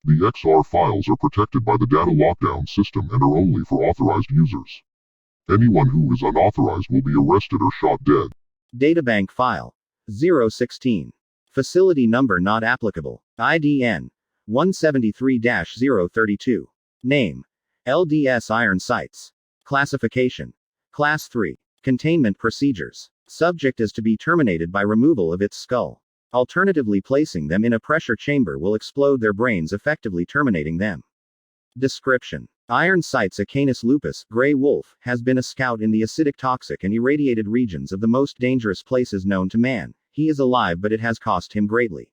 The XR files are protected by the data lockdown system and are only for authorized users. Anyone who is unauthorized will be arrested or shot dead. Databank file 016. Facility number not applicable. IDN 173-032. Name LDS Iornsights. Classification Class 3. Containment procedures. Subject is to be terminated by removal of its skull. Alternatively, placing them in a pressure chamber will explode their brains, effectively terminating them. Description: Iornsights a Canis lupus, gray wolf, has been a scout in the acidic, toxic, and irradiated regions of the most dangerous places known to man. He is alive, but it has cost him greatly.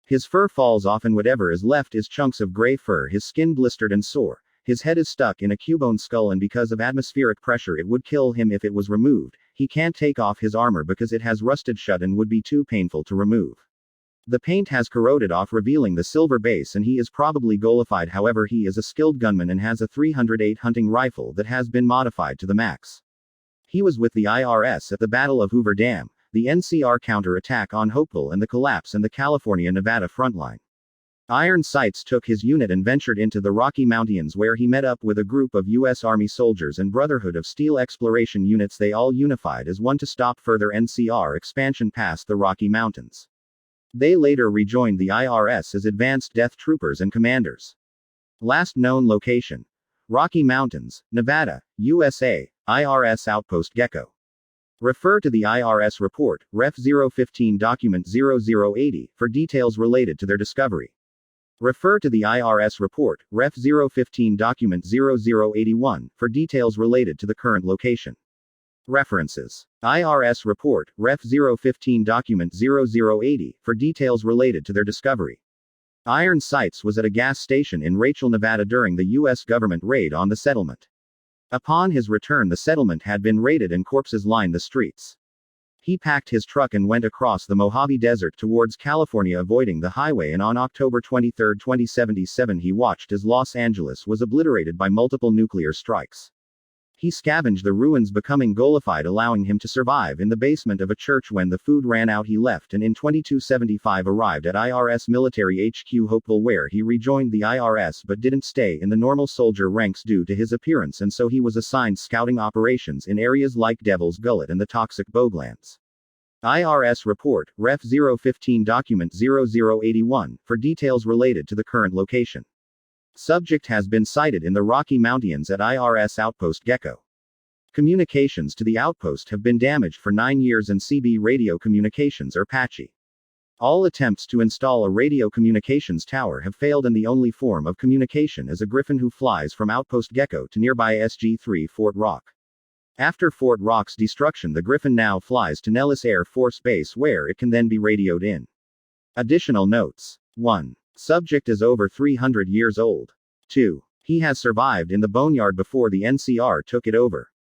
His fur falls off, and whatever is left is chunks of gray fur, his skin blistered and sore. His head is stuck in a cubone skull, and because of atmospheric pressure it would kill him if it was removed. He can't take off his armor because it has rusted shut and would be too painful to remove. The paint has corroded off, revealing the silver base, and he is probably gollified. However, he is a skilled gunman and has a 308 hunting rifle that has been modified to the max. He was with the IRS at the Battle of Hoover Dam, the NCR counter-attack on Hopeville, and the collapse in the California-Nevada frontline. Iornsights took his unit and ventured into the Rocky Mountains, where he met up with a group of U.S. Army soldiers and Brotherhood of Steel exploration units. They all unified as one to stop further NCR expansion past the Rocky Mountains. They later rejoined the IRS as advanced death troopers and commanders. Last known location: Rocky Mountains, Nevada, USA, IRS Outpost Gecko. Refer to the IRS report, Ref 015 Document 0080, for details related to their discovery. Refer to the IRS report, Ref 015 Document 0081, for details related to the current location. References: IRS report, Ref 015 Document 0080, for details related to their discovery. Iornsights was at a gas station in Rachel, Nevada during the U.S. government raid on the settlement. Upon his return, the settlement had been raided and corpses lined the streets. He packed his truck and went across the Mojave Desert towards California, avoiding the highway, and on October 23, 2077 he watched as Los Angeles was obliterated by multiple nuclear strikes. He scavenged the ruins, becoming gollified, allowing him to survive in the basement of a church. When the food ran out, he left and in 2275 arrived at IRS Military HQ Hopeville, where he rejoined the IRS but didn't stay in the normal soldier ranks due to his appearance, and so he was assigned scouting operations in areas like Devil's Gullet and the toxic Boglands. IRS report, Ref 015 Document 0081, for details related to the current location. Subject has been sighted in the Rocky Mountains at IRS Outpost Gecko. Communications to the outpost have been damaged for 9 years and CB radio communications are patchy. All attempts to install a radio communications tower have failed, and the only form of communication is a griffin who flies from Outpost Gecko to nearby SG-3 Fort Rock. After Fort Rock's destruction, the griffin now flies to Nellis Air Force Base, where it can then be radioed in. Additional notes: 1. Subject is over 300 years old. 2. He has survived in the boneyard before the NCR took it over.